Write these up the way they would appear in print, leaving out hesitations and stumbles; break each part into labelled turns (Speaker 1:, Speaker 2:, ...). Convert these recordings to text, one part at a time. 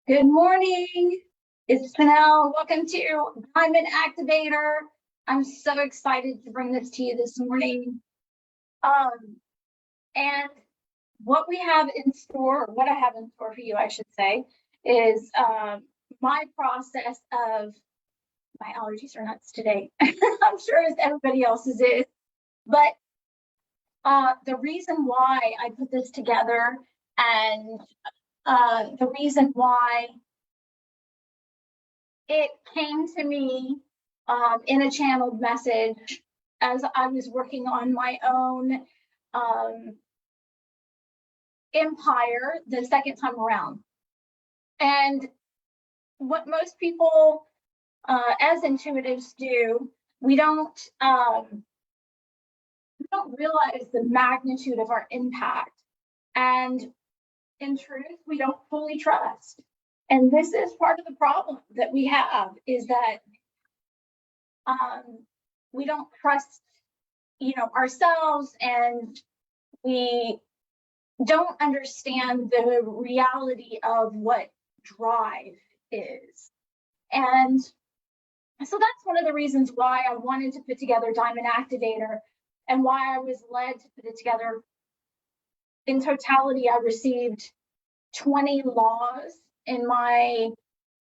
Speaker 1: Good morning. It's Chanel. Welcome to Diamond Activator. I'm so excited to bring this to you this morning. And what we have in store, what I have in store for you, I should say, is my process of, my allergies are nuts today. I'm sure as everybody else's is. But the reason why I put this together and the reason why it came to me in a channeled message as I was working on my own empire the second time around. And what most people as intuitives do, we don't realize the magnitude of our impact. And in truth, we don't fully trust. And this is part of the problem that we have, is that we don't trust, ourselves, and we don't understand the reality of what drive is. And so that's one of the reasons why I wanted to put together Diamond Activator, and why I was led to put it together. In totality, I received 20 laws in my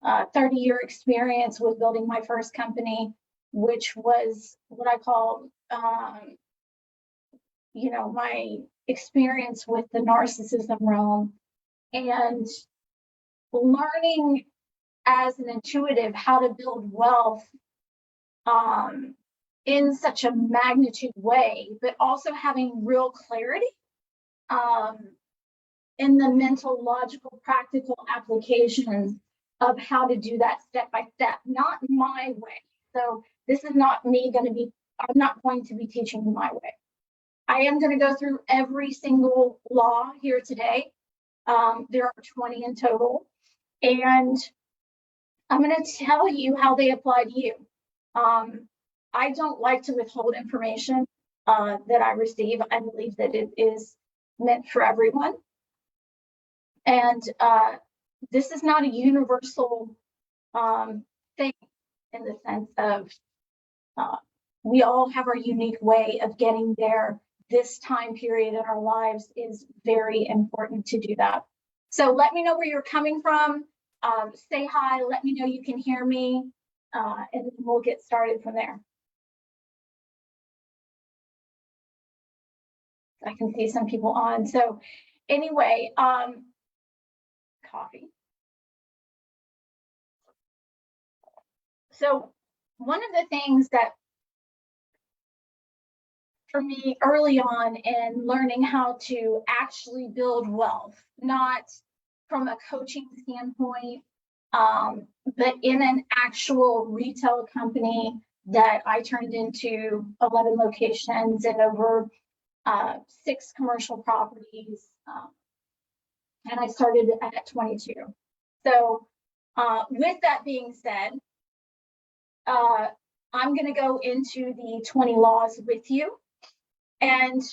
Speaker 1: 30-year experience with building my first company, which was what I call, my experience with the narcissism realm, and learning as an intuitive how to build wealth in such a magnitude way, but also having real clarity in the mental, logical, practical applications of how to do that step by step, not my way. So this is not me I'm not going to be teaching you my way. I am going to go through every single law here today. There are 20 in total, and I'm going to tell you how they apply to you. I don't like to withhold information that I receive. I believe that it is meant for everyone. And this is not a universal thing, in the sense of we all have our unique way of getting there. This time period in our lives is very important to do that. So let me know where you're coming from. Say hi, let me know you can hear me, and then we'll get started from there. I can see some people on. So anyway, coffee. So one of the things that for me early on in learning how to actually build wealth, not from a coaching standpoint, but in an actual retail company that I turned into 11 locations and over 6 commercial properties. And I started at 22. So with that being said, I'm going to go into the 20 laws with you, and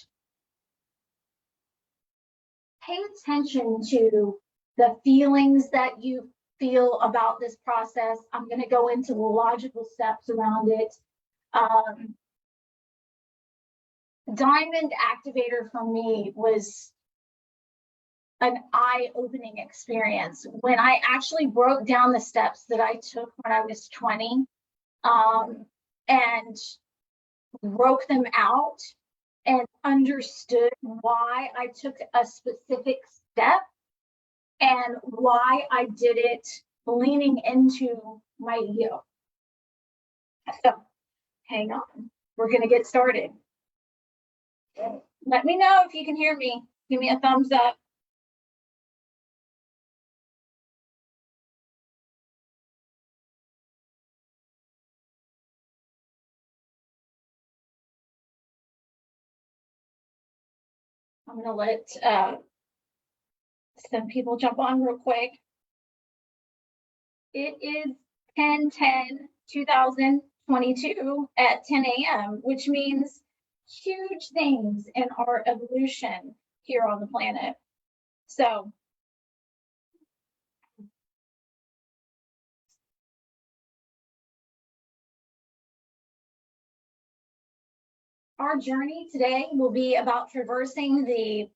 Speaker 1: pay attention to the feelings that you feel about this process. I'm going to go into the logical steps around it. Diamond Activator for me was an eye-opening experience when I actually broke down the steps that I took when I was 20 and broke them out and understood why I took a specific step and why I did it leaning into my ego. So hang on, we're going to get started. Let me know if you can hear me. Give me a thumbs up. I'm going to let some people jump on real quick. It is 10/10/2022 at 10 a.m., which means huge things in our evolution here on the planet. So our journey today will be about traversing the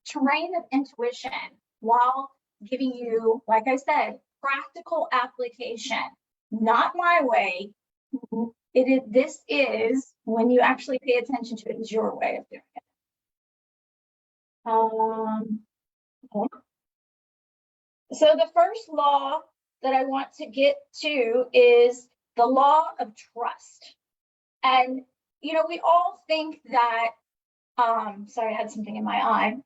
Speaker 1: terrain of intuition while giving you, like I said, practical application. Not my way. This is, when you actually pay attention to it, is your way of doing it. So the first law that I want to get to is the law of trust. And, you know, we all think that, sorry, I had something in my eye.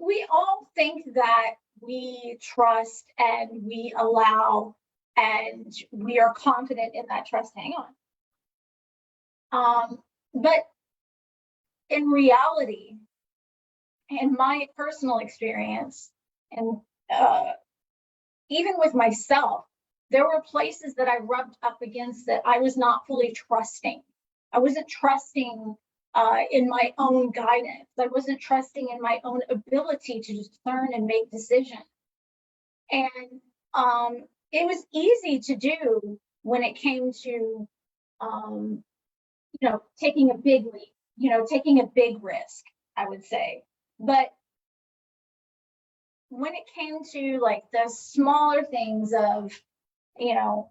Speaker 1: We all think that we trust and we allow and we are confident in that trust. Hang on. But in reality, in my personal experience, and even with myself, there were places that I rubbed up against that I was not fully trusting. I wasn't trusting in my own guidance. I wasn't trusting in my own ability to discern and make decisions. And it was easy to do when it came to, you know, taking a big leap, you know, taking a big risk, I would say. But when it came to like the smaller things of, you know,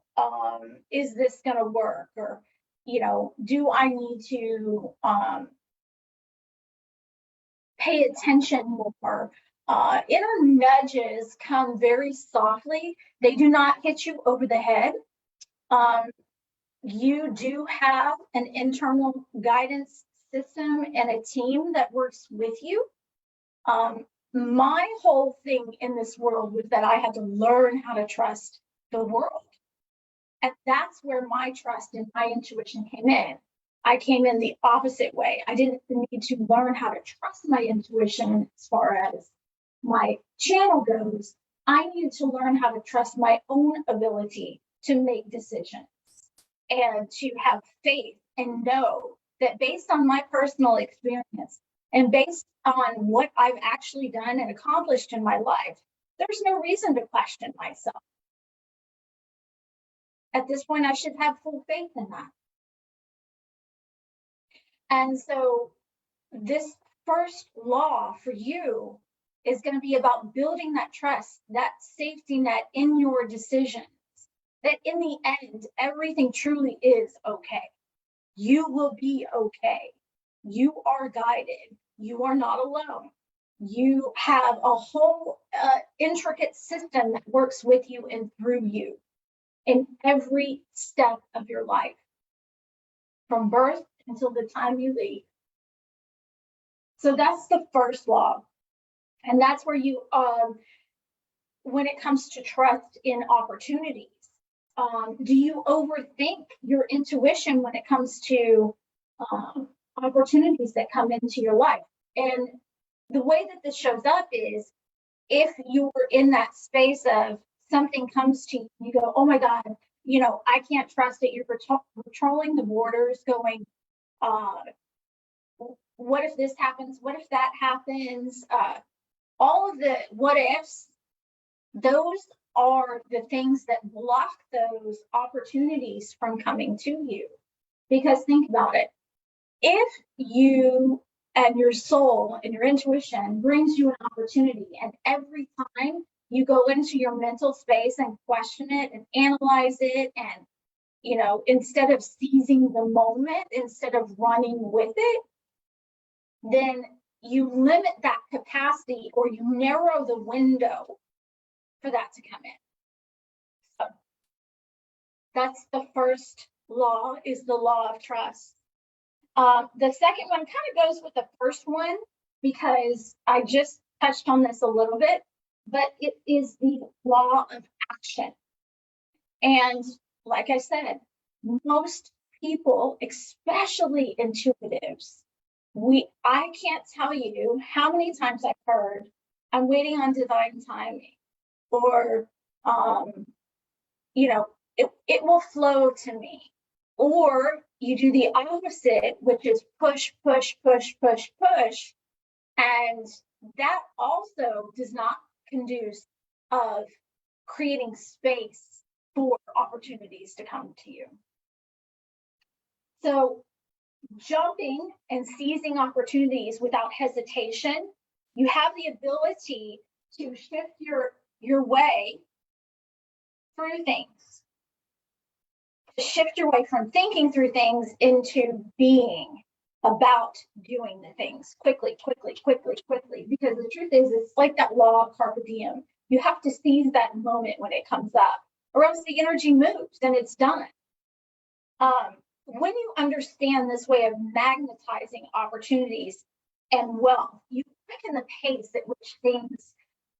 Speaker 1: is this going to work? Or, you know, do I need to pay attention more? Inner nudges come very softly. They do not hit you over the head. You do have an internal guidance system and a team that works with you. My whole thing in this world was that I had to learn how to trust the world. And that's where my trust and my intuition came in. I came in the opposite way. I didn't need to learn how to trust my intuition as far as my channel goes. I needed to learn how to trust my own ability to make decisions and to have faith and know that based on my personal experience and based on what I've actually done and accomplished in my life, there's no reason to question myself. At this point, I should have full faith in that. And so this first law for you is going to be about building that trust, that safety net in your decisions, that in the end, everything truly is okay. You will be okay. You are guided. You are not alone. You have a whole intricate system that works with you and through you in every step of your life, from birth until the time you leave. So that's the first law. And that's where you, when it comes to trust in opportunities, do you overthink your intuition when it comes to opportunities that come into your life? And the way that this shows up is if you were in that space of something comes to you, you go, oh my God, you know, I can't trust it. You're patrolling the borders going, what if this happens? What if that happens? All of the what ifs, those are the things that block those opportunities from coming to you. Because think about it. If you and your soul and your intuition brings you an opportunity, and every time you go into your mental space and question it and analyze it, and, you know, instead of seizing the moment, instead of running with it, then you limit that capacity, or you narrow the window for that to come in. So that's the first law, is the law of trust. The second one kind of goes with the first one because I just touched on this a little bit, but it is the law of action. And like I said, most people, especially intuitives, I can't tell you how many times I've heard, I'm waiting on divine timing, or, you know, it will flow to me. Or you do the opposite, which is push, push, push, push, push. And that also does not conduce of creating space for opportunities to come to you. So jumping and seizing opportunities without hesitation. You have the ability to shift your way through things, to shift your way from thinking through things into being about doing the things quickly, quickly, quickly, quickly. Because the truth is, it's like that law of carpe diem. You have to seize that moment when it comes up, or else the energy moves and it's done. When you understand this way of magnetizing opportunities and wealth, you quicken the pace at which things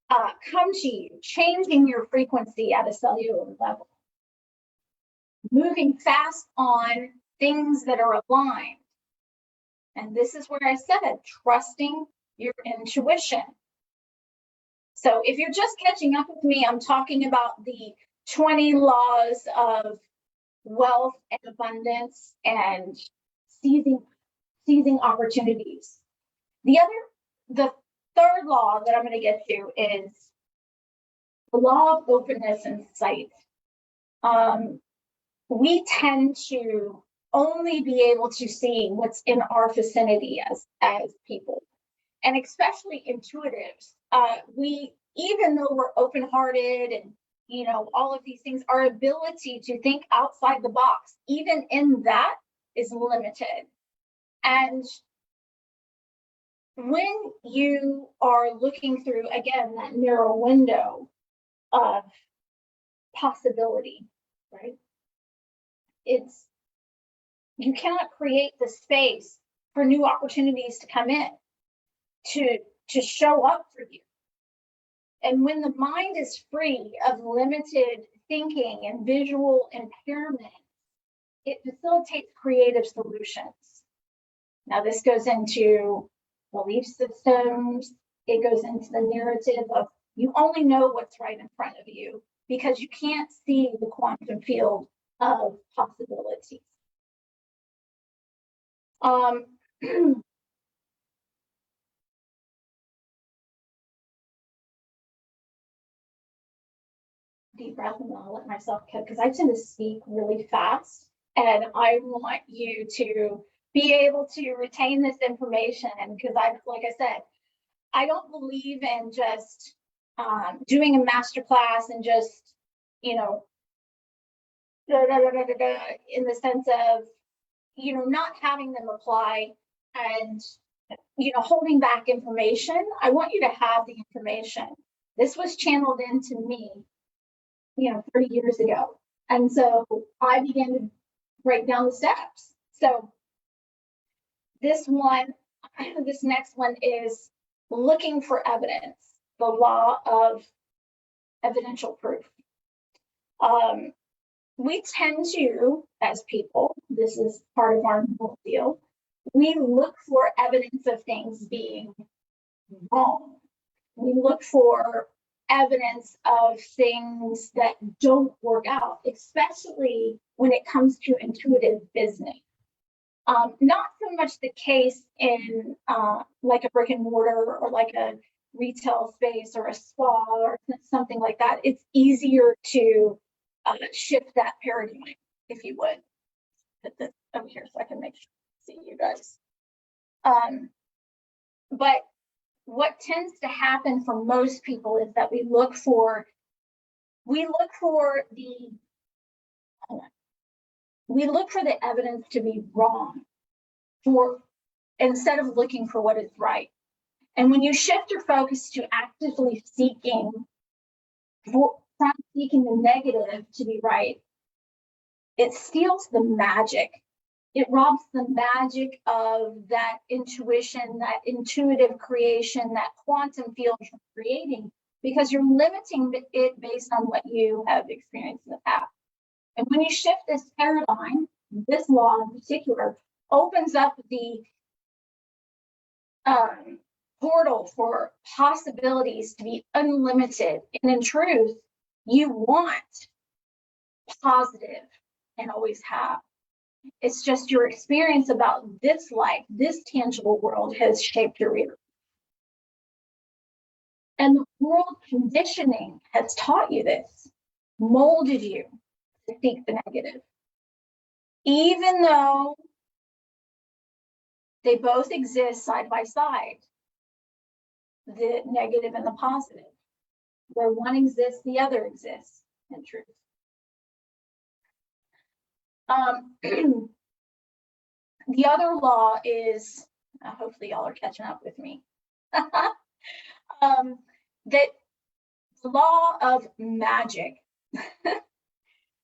Speaker 1: come to you, changing your frequency at a cellular level, moving fast on things that are aligned. And this is where I said, trusting your intuition. So if you're just catching up with me, I'm talking about the 20 laws of wealth and abundance and seizing opportunities. The third law that I'm going to get to is the law of openness and sight. We tend to only be able to see what's in our vicinity as people, and especially intuitives. We, even though we're open-hearted and all of these things, our ability to think outside the box, even in that, is limited. And when you are looking through, again, that narrow window of possibility, right? You cannot create the space for new opportunities to come in, to show up for you. And when the mind is free of limited thinking and visual impairment, it facilitates creative solutions. Now, this goes into belief systems. It goes into the narrative of you only know what's right in front of you because you can't see the quantum field of possibilities. Deep breath, and I'll let myself cook because I tend to speak really fast, and I want you to be able to retain this information. And because like I said, I don't believe in just doing a masterclass and just in the sense of not having them apply and holding back information. I want you to have the information. This was channeled into me 30 years ago. And so I began to break down the steps. So this next one is looking for evidence, the law of evidential proof. We tend to, as people, this is part of our normal deal, we look for evidence of things being wrong. We look for evidence of things that don't work out, especially when it comes to intuitive business. Not so much the case in like a brick and mortar or like a retail space or a spa or something like that. It's easier to shift that paradigm, if you would. Put this over here so I can make sure I see you guys. But what tends to happen for most people is that we look for the evidence to be wrong instead of looking for what is right. And when you shift your focus to actively seeking the negative to be right, it steals the magic. It robs the magic of that intuition, that intuitive creation, that quantum field you're creating, because you're limiting it based on what you have experienced in the past. And when you shift this paradigm, this law in particular opens up the portal for possibilities to be unlimited. And in truth, you want positive and always have. It's just your experience about this life, this tangible world has shaped your reality. And the world conditioning has taught you this, molded you to seek the negative. Even though They both exist side by side, the negative and the positive. Where one exists, the other exists in truth. The other law is, hopefully y'all are catching up with me, that the law of magic,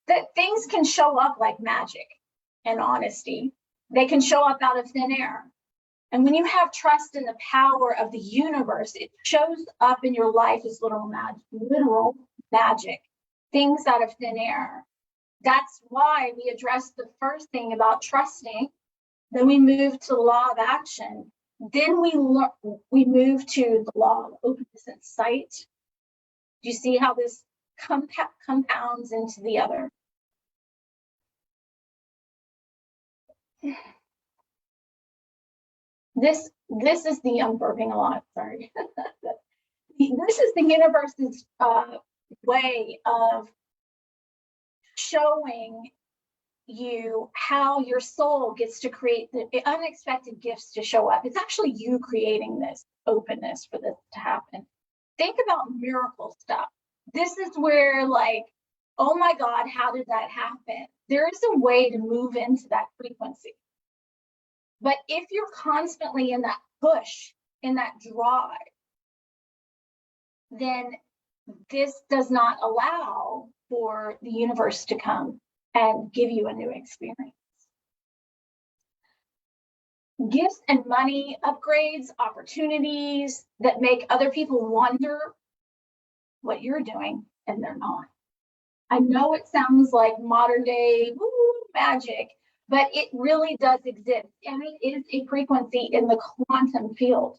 Speaker 1: that things can show up like magic and honesty. They can show up out of thin air. And when you have trust in the power of the universe, it shows up in your life as literal magic, things out of thin air. That's why we addressed the first thing about trusting. Then we moved to the law of action. Then we move to the law of openness and sight. Do you see how this compounds into the other? This is the, I'm burping a lot, sorry. This is the universe's way of showing you how your soul gets to create the unexpected gifts to show up. It's actually you creating this openness for this to happen. Think about miracle stuff. This is where, like, oh my God, how did that happen? There is a way to move into that frequency. But if you're constantly in that push, in that drive, then this does not allow for the universe to come and give you a new experience. Gifts and money, upgrades, opportunities that make other people wonder what you're doing, and they're not. I know it sounds like modern day magic, but it really does exist, and it is a frequency in the quantum field.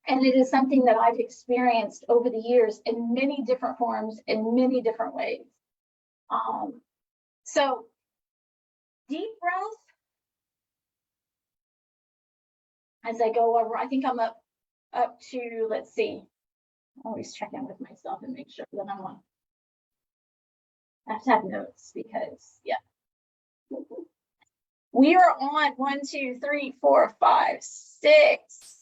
Speaker 1: And it is something that I've experienced over the years in many different forms, in many different ways. So deep breath. As I go over, I think I'm up to, let's see, always check in with myself and make sure that I'm on. I have to have notes because, yeah. We are on 1, 2, 3, 4, 5, 6.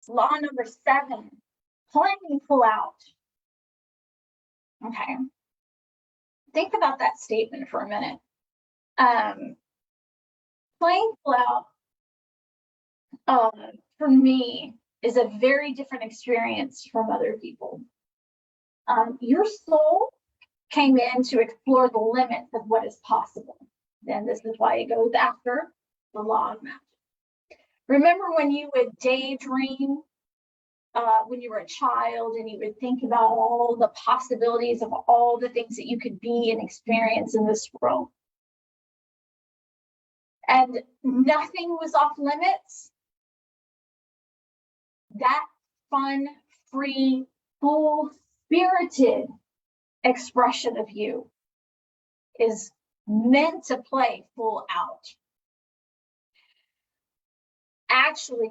Speaker 1: Law number 7, playing pull out. Okay. Think about that statement for a minute. Playing pull out, for me, is a very different experience from other people. Your soul came in to explore the limits of what is possible. Then this is why it goes after the law of magic. Remember when you would daydream when you were a child and you would think about all the possibilities of all the things that you could be and experience in this world? And nothing was off limits? That fun, free, full-spirited expression of you is meant to play full out. Actually,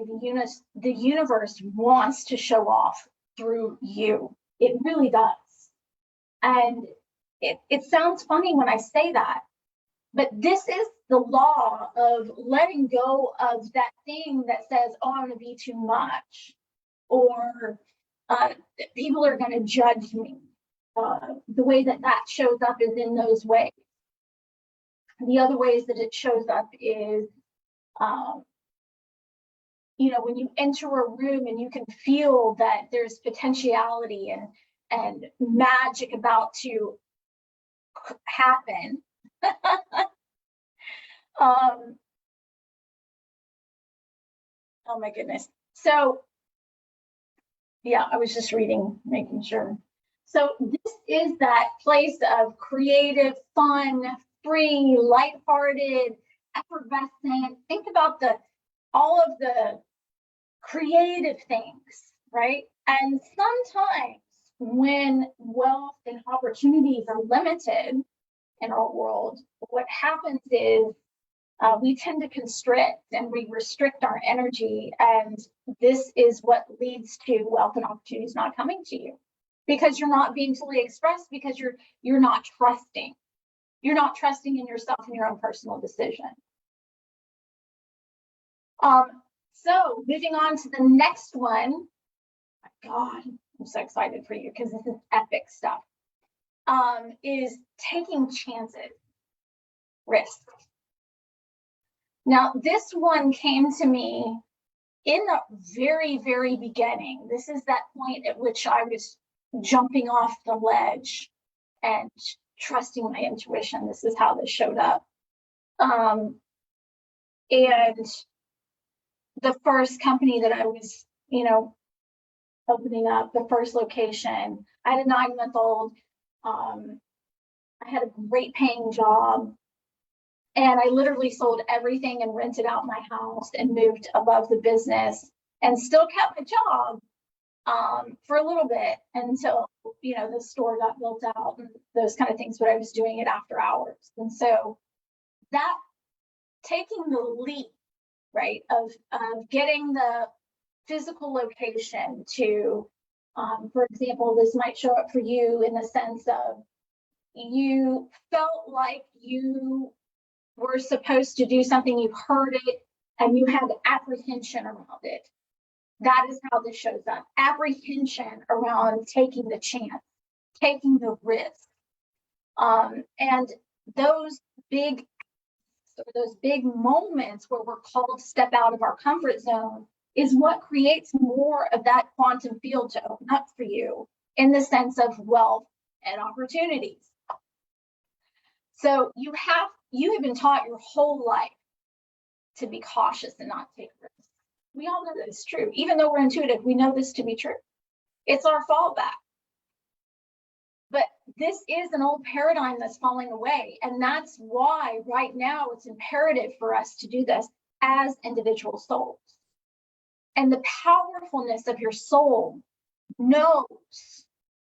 Speaker 1: the universe wants to show off through you. It really does. And it sounds funny when I say that, but this is the law of letting go of that thing that says, oh, I'm going to be too much, or people are going to judge me. The way that shows up is in those ways. The other ways that it shows up is, when you enter a room and you can feel that there's potentiality and magic about to happen. Oh my goodness. So yeah, I was just reading, making sure. So this is that place of creative, fun, free, lighthearted, effervescent. Think about all of the creative things, right? And sometimes when wealth and opportunities are limited in our world, what happens is we tend to constrict and we restrict our energy, and this is what leads to wealth and opportunities not coming to you, because you're not being fully expressed, because you're not trusting. You're not trusting in yourself and your own personal decision. So moving on to the next one. My God, I'm so excited for you because this is epic stuff. Is taking chances, risk. Now, this one came to me in the very, very beginning. This is that point at which I was jumping off the ledge and trusting my intuition. This is how this showed up. And the first company that I was, opening up, the first location, I had a 9-month-old. I had a great paying job. And I literally sold everything and rented out my house and moved above the business and still kept my job for a little bit until, the store got built out and those kind of things, but I was doing it after hours. And so that taking the leap, right, of getting the physical location to, for example, this might show up for you in the sense of you felt like you were supposed to do something, you heard it, and you had apprehension around it. That is how this shows up. Apprehension around taking the chance, taking the risk. And those big moments where we're called to step out of our comfort zone is what creates more of that quantum field to open up for you in the sense of wealth and opportunities. So you have been taught your whole life to be cautious and not take risks. We all know that it's true. Even though we're intuitive, we know this to be true. It's our fallback. But this is an old paradigm that's falling away. And that's why right now it's imperative for us to do this as individual souls. And the powerfulness of your soul knows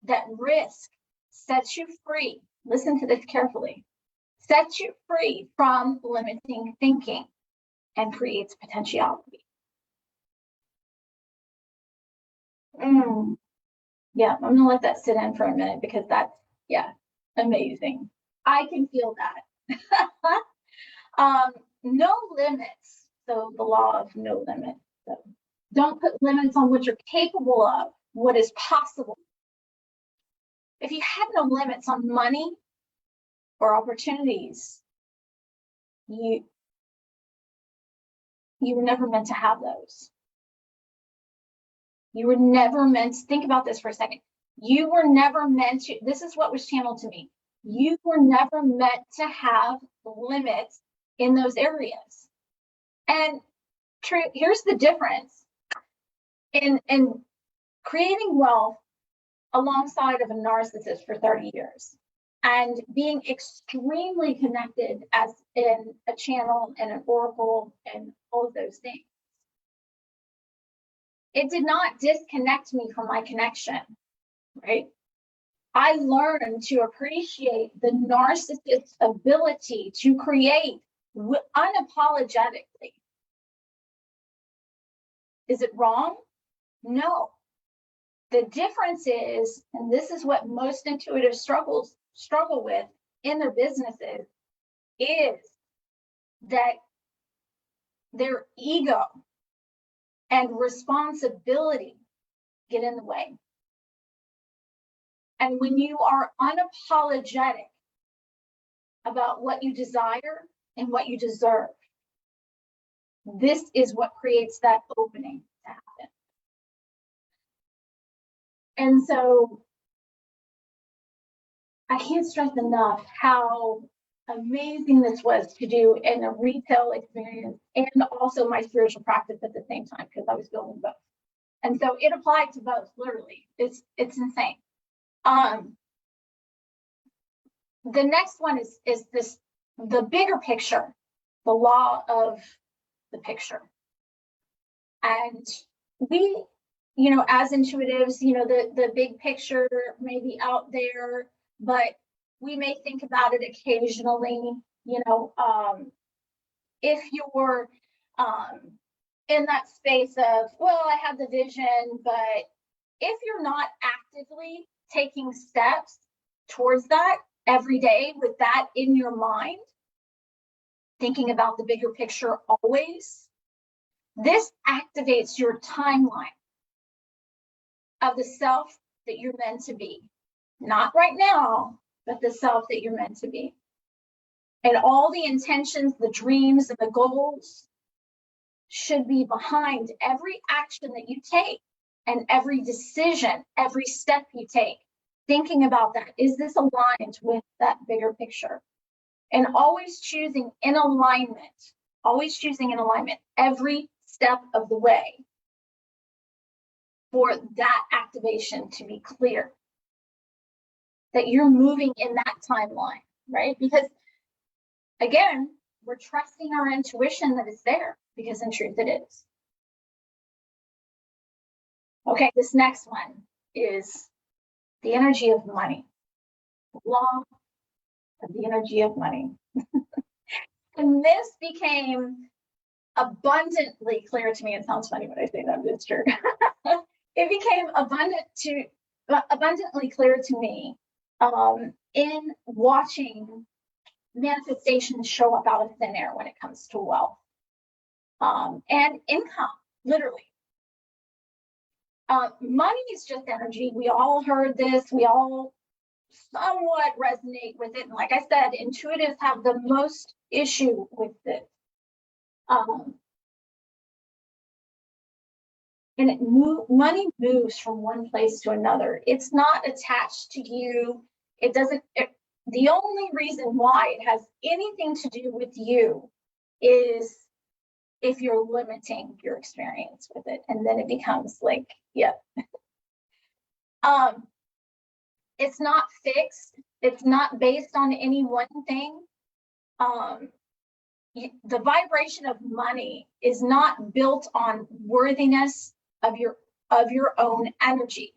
Speaker 1: that risk sets you free. Listen to this carefully. Sets you free from limiting thinking and creates potentiality. Yeah, I'm gonna let that sit in for a minute because that's, amazing. I can feel that. No limits. So the law of no limits. So don't put limits on what you're capable of, what is possible. If you had no limits on money or opportunities, you were never meant to have those. You were never meant to, think about this for a second. You were never meant to, this is what was channeled to me. You were never meant to have limits in those areas. And here's the difference in creating wealth alongside of a narcissist for 30 years and being extremely connected as in a channel and an oracle and all of those things. It did not disconnect me from my connection, right? I learned to appreciate the narcissist's ability to create unapologetically. Is it wrong? No. The difference is, and this is what most intuitives struggle with in their businesses, is that their ego and responsibility get in the way. And when you are unapologetic about what you desire and what you deserve, this is what creates that opening to happen. And so I can't stress enough how amazing this was to do in a retail experience and also my spiritual practice at the same time, because I was building both. And so it applied to both, literally. It's insane. The next one is this, the bigger picture, the law of the picture. And we, as intuitives, the big picture may be out there, but we may think about it occasionally, if you're in that space of, well, I have the vision, but if you're not actively taking steps towards that every day with that in your mind, thinking about the bigger picture always, This activates your timeline of the self that you're meant to be. Not right now, but the self that you're meant to be. And all the intentions, the dreams, and the goals should be behind every action that you take and every decision, every step you take. Thinking about that, is this aligned with that bigger picture? And always choosing in alignment every step of the way for that activation to be clear, that you're moving in that timeline, right? Because again, we're trusting our intuition that it's there, because in truth it is. Okay, this next one is the energy of money. Law of the energy of money. And this became abundantly clear to me. It sounds funny when I say that, but it's true. It became abundantly clear to me in watching manifestations show up out of thin air when it comes to wealth and income, literally. Money is just energy. We all heard this. We all somewhat resonate with it. And like I said, intuitives have the most issue with this. And money moves from one place to another. It's not attached to you. It doesn't. The only reason why it has anything to do with you is if you're limiting your experience with it, and then it becomes like, yeah. It's not fixed. It's not based on any one thing. The vibration of money is not built on worthiness of your own energy.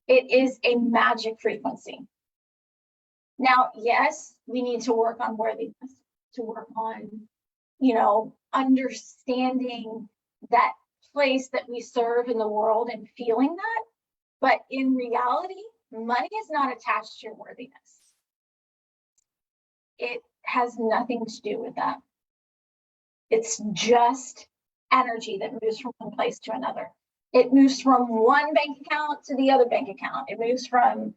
Speaker 1: It is a magic frequency. Now, yes, we need to work on worthiness, to work on, understanding that place that we serve in the world and feeling that. But in reality, money is not attached to your worthiness. It has nothing to do with that. It's just energy that moves from one place to another. It moves from one bank account to the other bank account. It moves from,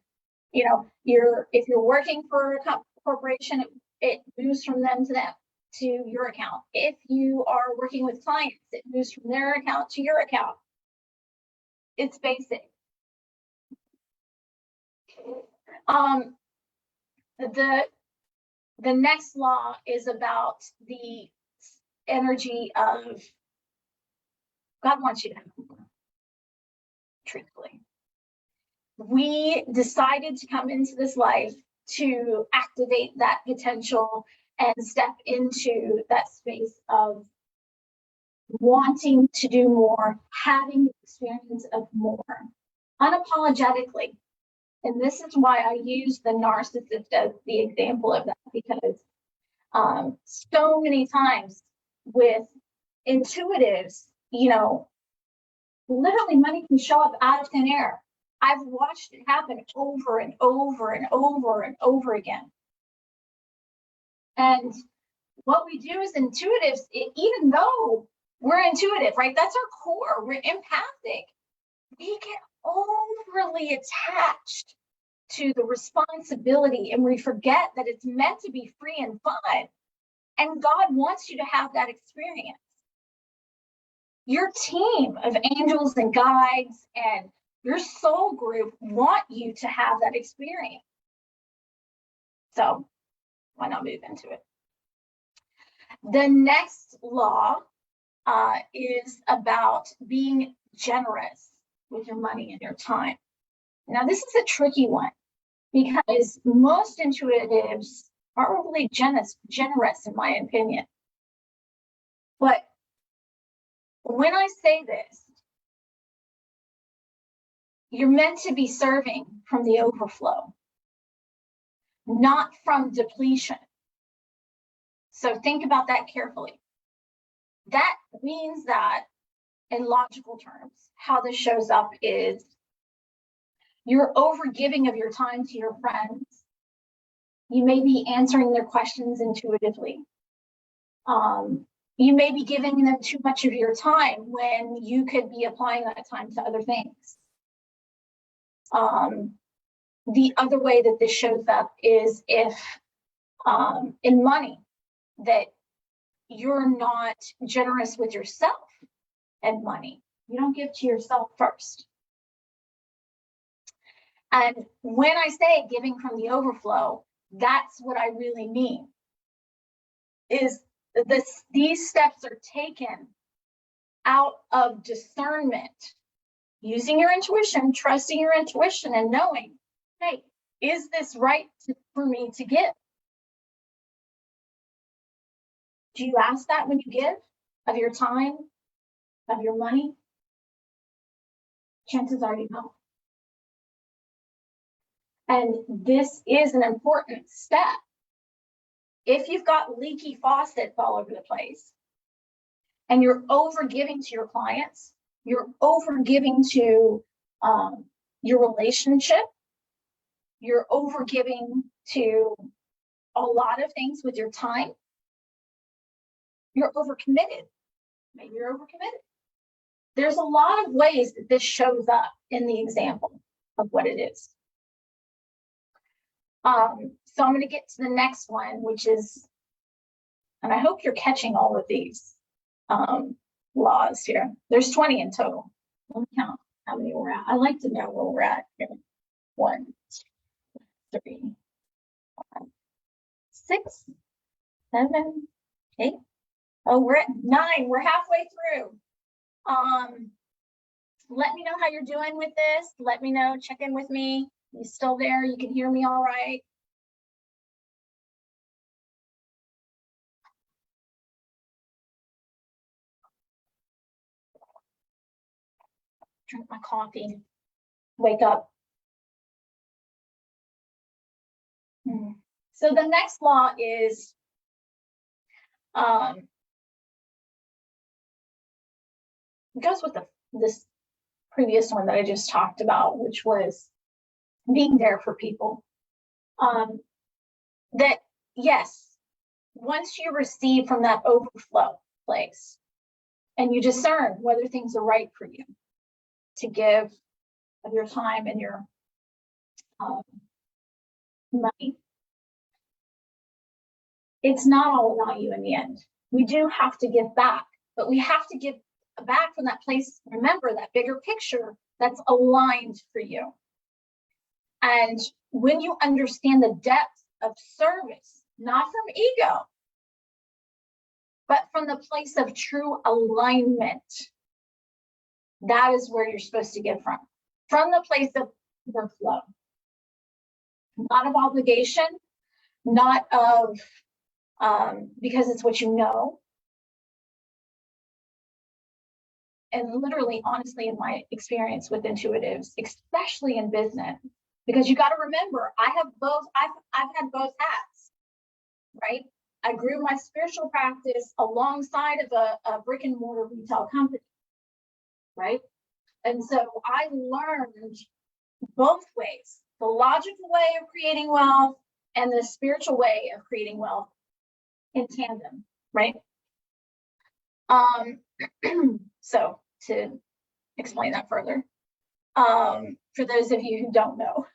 Speaker 1: if you're working for a corporation, it moves from them to your account. If you are working with clients, it moves from their account to your account. It's basic. The next law is about the energy of God wants you to have more, truthfully. We decided to come into this life to activate that potential and step into that space of wanting to do more, having the experience of more, unapologetically. And this is why I use the narcissist as the example of that, because so many times with intuitives, literally money can show up out of thin air. I've watched it happen over and over and over and over again. And what we do as intuitives, even though we're intuitive, right? That's our core. We're empathic. We get overly attached to the responsibility, and we forget that it's meant to be free and fun. And God wants you to have that experience. Your team of angels and guides and your soul group want you to have that experience. So why not move into it? The next law is about being generous with your money and your time. Now, this is a tricky one because most intuitives are overly generous, in my opinion. But when I say this, you're meant to be serving from the overflow, not from depletion. So think about that carefully. That means that, in logical terms, how this shows up is you're overgiving of your time to your friends. You may be answering their questions intuitively. You may be giving them too much of your time when you could be applying that time to other things. The other way that this shows up is if in money, that you're not generous with yourself and money. You don't give to yourself first. And when I say giving from the overflow, that's what I really mean. Is these steps are taken out of discernment, using your intuition, trusting your intuition, and knowing, hey, is this right for me to give? Do you ask that when you give of your time, of your money? Chances are you don't. And this is an important step. If you've got leaky faucets all over the place and you're over giving to your clients, you're over giving to your relationship, you're over giving to a lot of things with your time, you're overcommitted. Maybe you're overcommitted. There's a lot of ways that this shows up in the example of what it is. So I'm going to get to the next one, which is, and I hope you're catching all of these laws here. There's 20 in total. Let me count how many we're at. I like to know where we're at here. 1, 2, 3, 5, 6, 7, 8. Oh, we're at 9. We're halfway through. Let me know how you're doing with this. Let me know. Check in with me. You still there? You can hear me all right? Drink my coffee. Wake up. So the next law is it goes with this previous one that I just talked about, which was being there for people. That yes, once you receive from that overflow place and you discern whether things are right for you to give of your time and your money, it's not all about you in the end. We do have to give back, but we have to give back from that place. Remember that bigger picture that's aligned for you. And when you understand the depth of service, not from ego, but from the place of true alignment, that is where you're supposed to give from the place of overflow, not of obligation, not of because it's what you know. And literally, honestly, in my experience with intuitives, especially in business, because you got to remember, I've had both hats, right? I grew my spiritual practice alongside of a brick and mortar retail company, right? And so I learned both ways, the logical way of creating wealth and the spiritual way of creating wealth in tandem, right? So to explain that further, for those of you who don't know,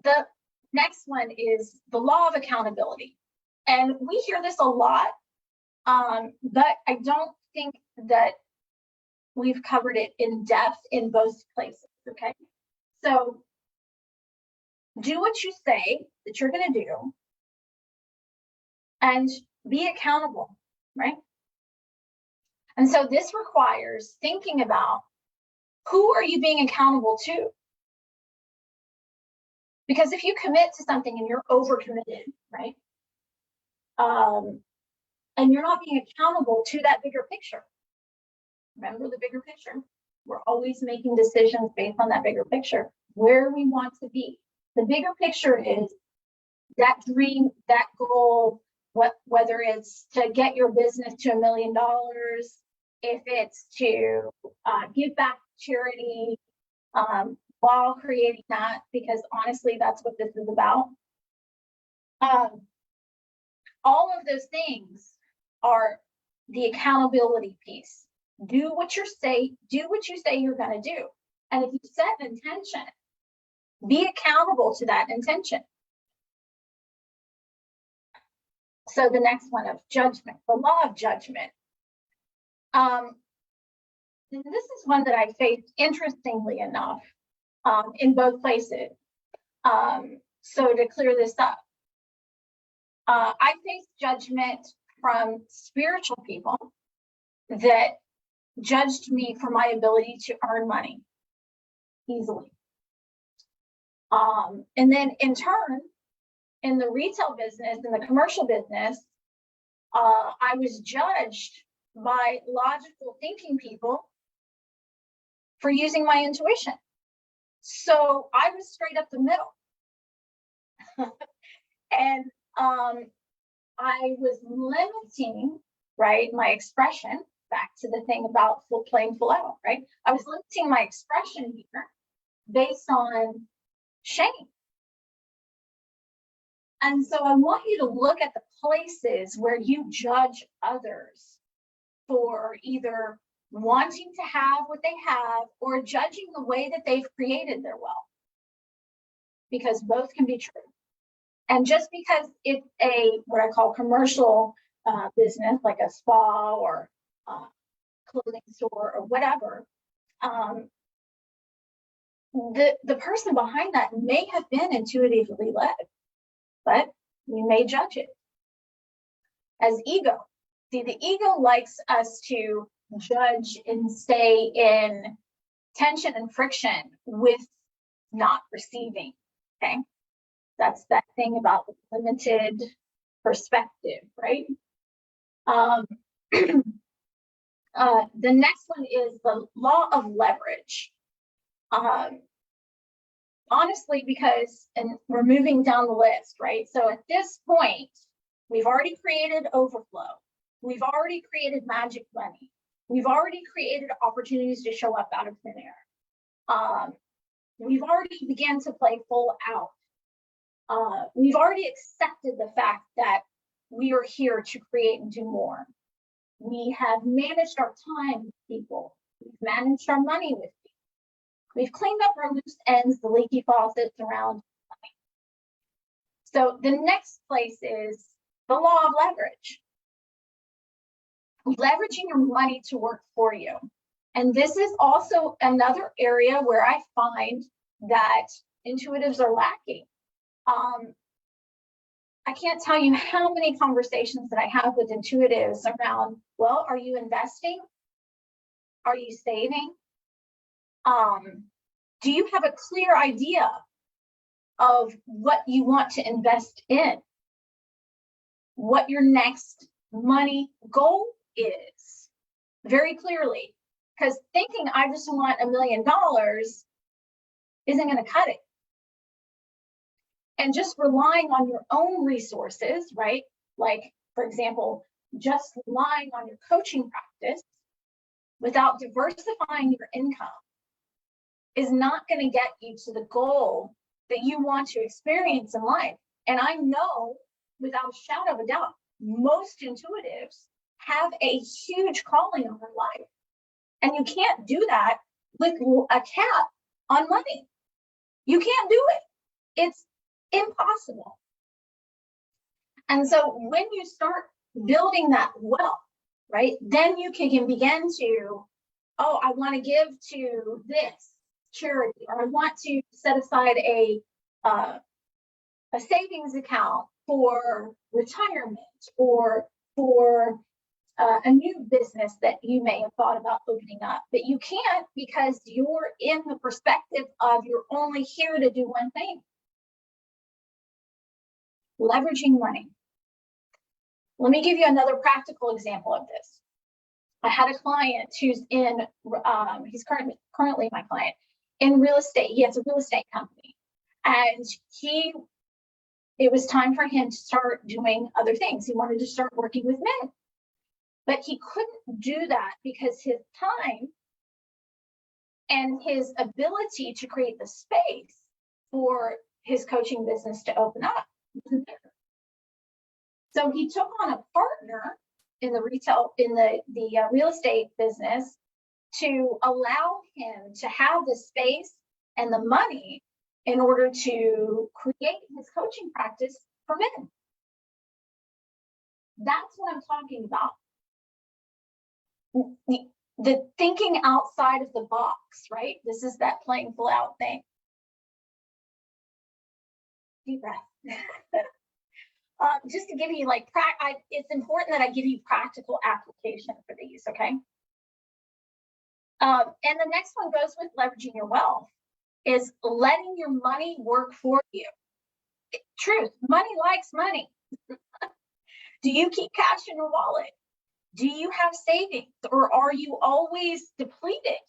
Speaker 1: the next one is the law of accountability. And we hear this a lot, but I don't think that we've covered it in depth in both places, okay? So do what you say that you're going to do and be accountable, right? And so this requires thinking about who are you being accountable to? Because if you commit to something and you're overcommitted, right? And you're not being accountable to that bigger picture. Remember the bigger picture. We're always making decisions based on that bigger picture, where we want to be. The bigger picture is that dream, that goal, whether it's to get your business to $1 million, if it's to give back to charity, while creating that, because honestly, that's what this is about. All of those things are the accountability piece. Do what you say you're going to do. And if you set an intention, be accountable to that intention. So the next one of judgment, the law of judgment. This is one that I faced, interestingly enough, in both places. So to clear this up, I faced judgment from spiritual people that judged me for my ability to earn money easily. And then in turn, in the retail business, in the commercial business, I was judged by logical thinking people for using my intuition. So I was straight up the middle. And I was limiting, right, my expression, back to the thing about playing full out, right? I was limiting my expression here based on shame. And so I want you to look at the places where you judge others for either wanting to have what they have or judging the way that they've created their wealth, because both can be true. And just because it's a what I call commercial business, like a spa or clothing store or whatever, the person behind that may have been intuitively led, but we may judge it as ego. See, the ego likes us to judge and stay in tension and friction with not receiving, okay? That's that thing about limited perspective, right? The next one is the law of leverage. Honestly, because, and we're moving down the list, right? So at this point, we've already created overflow. We've already created magic money. We've already created opportunities to show up out of thin air. We've already began to play full out. We've already accepted the fact that we are here to create and do more. We have managed our time with people. We've managed our money with people. We've cleaned up our loose ends, the leaky faucets around money. So the next place is the law of leverage. Leveraging your money to work for you. And this is also another area where I find that intuitives are lacking. I can't tell you how many conversations that I have with intuitives around, well, are you investing? Are you saving? Do you have a clear idea of what you want to invest in? What your next money goal is? Very clearly. Because thinking I just want $1 million isn't going to cut it. And just relying on your own resources, right? Like, for example, just relying on your coaching practice without diversifying your income is not going to get you to the goal that you want to experience in life. And I know without a shadow of a doubt, most intuitives have a huge calling on their life. And you can't do that with a cap on money. You can't do it. It's impossible. And so when you start building that wealth, right, then you can begin to, oh, I want to give to this charity, or I want to set aside a savings account for retirement or for a new business that you may have thought about opening up, but you can't because you're in the perspective of you're only here to do one thing. Leveraging money. Let me give you another practical example of this. I had a client who's in, he's currently my client, in real estate. He has a real estate company. And it was time for him to start doing other things. He wanted to start working with men. But he couldn't do that because his time and his ability to create the space for his coaching business to open up wasn't there. So he took on a partner in the real estate business to allow him to have the space and the money in order to create his coaching practice for men. That's what I'm talking about. The thinking outside of the box, right? This is that playing full out thing. Deep breath. Just to give you like, it's important that I give you practical application for these, okay? And the next one goes with leveraging your wealth, is letting your money work for you. Truth, money likes money. Do you keep cash in your wallet? Do you have savings, or are you always depleted?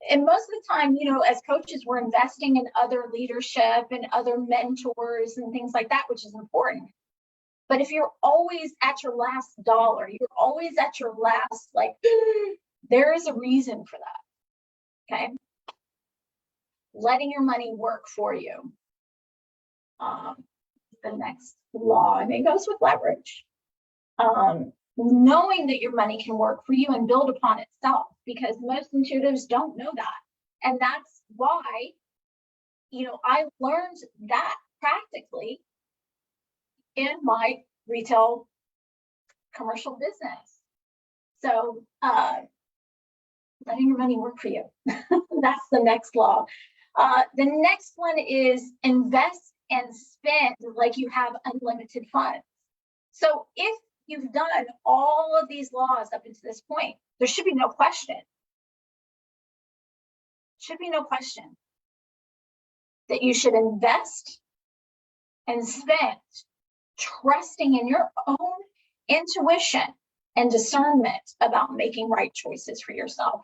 Speaker 1: And most of the time, you know, as coaches, we're investing in other leadership and other mentors and things like that, which is important. But if you're always at your last dollar, you're always at your last, like, there is a reason for that, okay? Letting your money work for you. The next law, and it goes with leverage. Knowing that your money can work for you and build upon itself, because most intuitives don't know that. And that's why, you know, I learned that practically in my retail commercial business. So letting your money work for you. That's the next law. The next one is invest and spend like you have unlimited funds. So if you've done all of these laws up until this point, there should be no question. Should be no question that you should invest and spend, trusting in your own intuition and discernment about making right choices for yourself.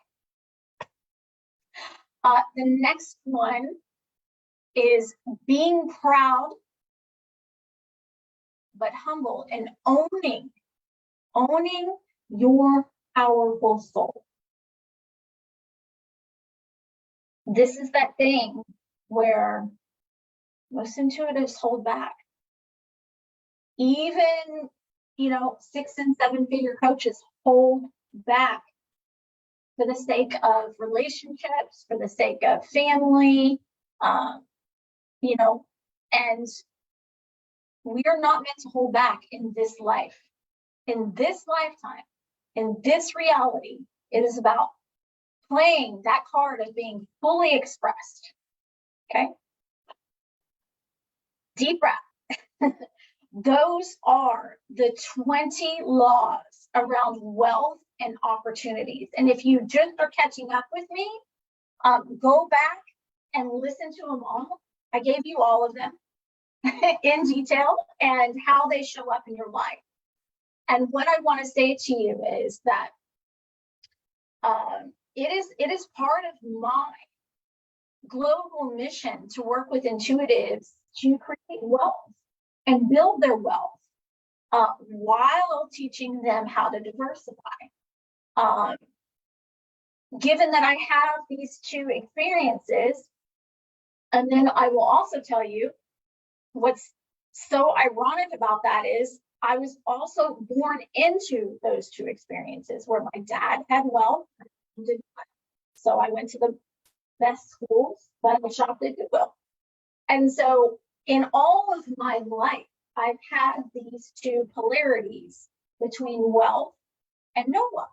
Speaker 1: The next one is being proud but humble and owning your powerful soul. This is that thing where most intuitives hold back. Even, you know, 6- and 7-figure coaches hold back for the sake of relationships, for the sake of family, you know, and we are not meant to hold back in this life. In this lifetime, in this reality, it is about playing that card of being fully expressed. Okay? Deep breath. Those are the 20 laws around wealth and opportunities. And if you just are catching up with me, go back and listen to them all. I gave you all of them in detail and how they show up in your life. And what I want to say to you is that it is part of my global mission to work with intuitives to create wealth and build their wealth while teaching them how to diversify. Given that I have these two experiences, and then I will also tell you what's so ironic about that is I was also born into those two experiences where my dad had wealth, so I went to the best schools, but I shopped at Goodwill. And so in all of my life, I've had these two polarities between wealth and no wealth.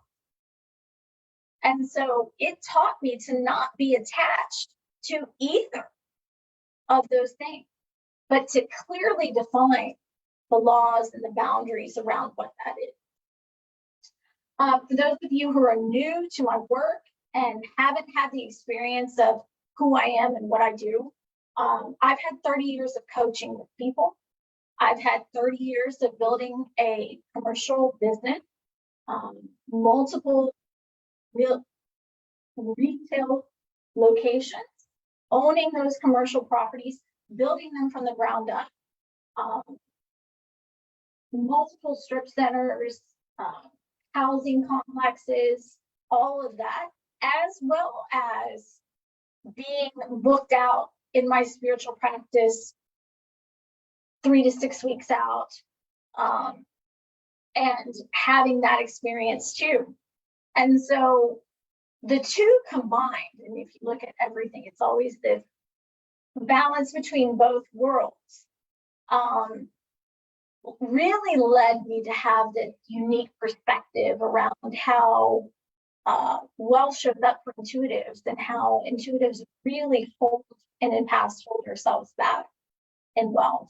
Speaker 1: And so it taught me to not be attached to either of those things, but to clearly define the laws and the boundaries around what that is. For those of you who are new to my work and haven't had the experience of who I am and what I do, I've had 30 years of coaching with people. I've had 30 years of building a commercial business, multiple retail locations, owning those commercial properties, building them from the ground up, multiple strip centers, housing complexes, all of that, as well as being booked out in my spiritual practice 3 to 6 weeks out, and having that experience too. And so the two combined, and if you look at everything, it's always this balance between both worlds, really led me to have this unique perspective around how wealth shows up for intuitives, and how intuitives really hold and in past hold ourselves back in wealth.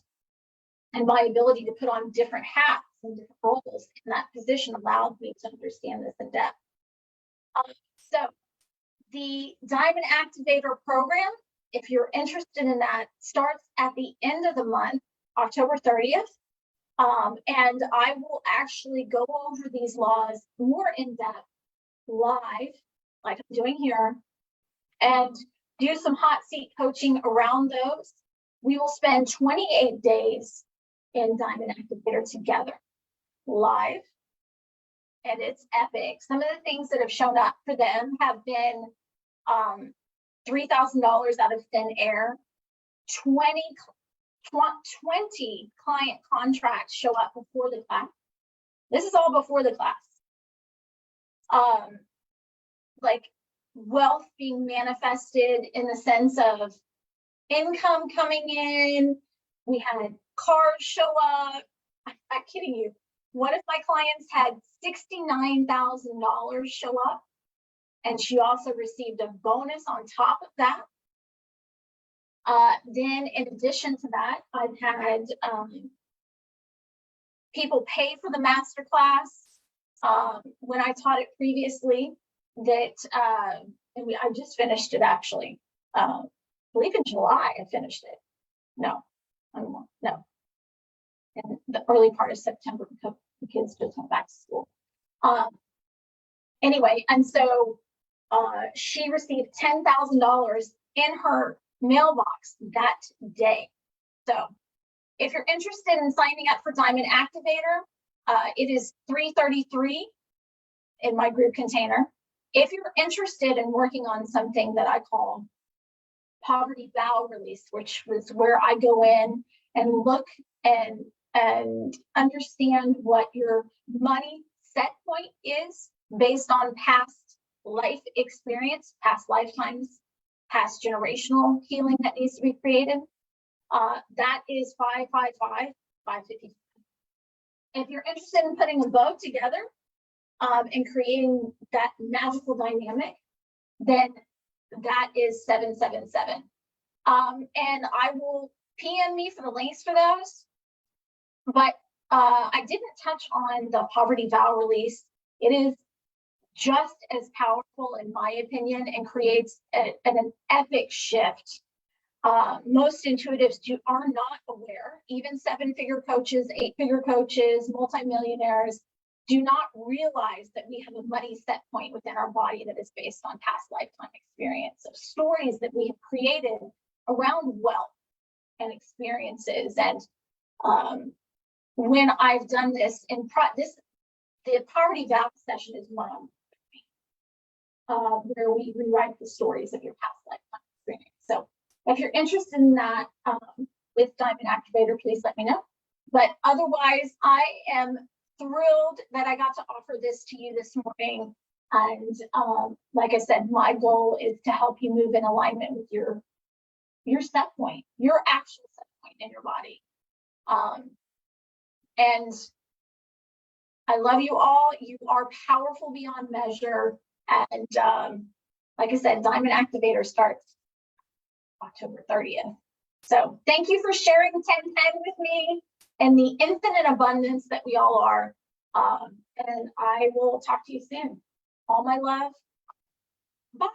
Speaker 1: And my ability to put on different hats and different roles in that position allowed me to understand this in depth. So the Diamond Activator program, if you're interested in that, starts at the end of the month, October 30th. And I will actually go over these laws more in depth live, like I'm doing here, and do some hot seat coaching around those. We will spend 28 days in Diamond Activator together live, and it's epic. Some of the things that have shown up for them have been $3,000 out of thin air, 20 client contracts show up before the class. This is all before the class. Like wealth being manifested in the sense of income coming in. We had cars show up. I'm not kidding you. One of my clients had $69,000 show up, and she also received a bonus on top of that. Then in addition to that, I've had people pay for the masterclass when I taught it previously. That I just finished it actually. I believe in July I finished it. No, in the early part of September because the kids just went back to school. Anyway, and so she received $10,000 in her mailbox that day. So if you're interested in signing up for Diamond Activator, it is $333 in my group container. If you're interested in working on something that I call poverty vow release, which was where I go in and look and understand what your money set point is based on past life experience, past lifetimes, past generational healing that needs to be created, that is $555. If you're interested in putting a bow together and creating that magical dynamic, then that is $777. And I will PM me for the links for those. But I didn't touch on the poverty vow release. It is just as powerful, in my opinion, and creates an epic shift. Most intuitives are not aware. Even 7-figure coaches, 8-figure coaches, multimillionaires do not realize that we have a money set point within our body that is based on past lifetime experience of stories that we have created around wealth and experiences. And when I've done this in the poverty vow session is one on where we rewrite the stories of your past lifetime experience. So if you're interested in that with Diamond Activator, please let me know. But otherwise, I am thrilled that I got to offer this to you this morning. And like I said, my goal is to help you move in alignment with your set point, your actual set point in your body. And I love you all. You are powerful beyond measure. And like I said, Diamond Activator starts October 30th. So thank you for sharing 1010 with me and the infinite abundance that we all are. And I will talk to you soon. All my love. Bye.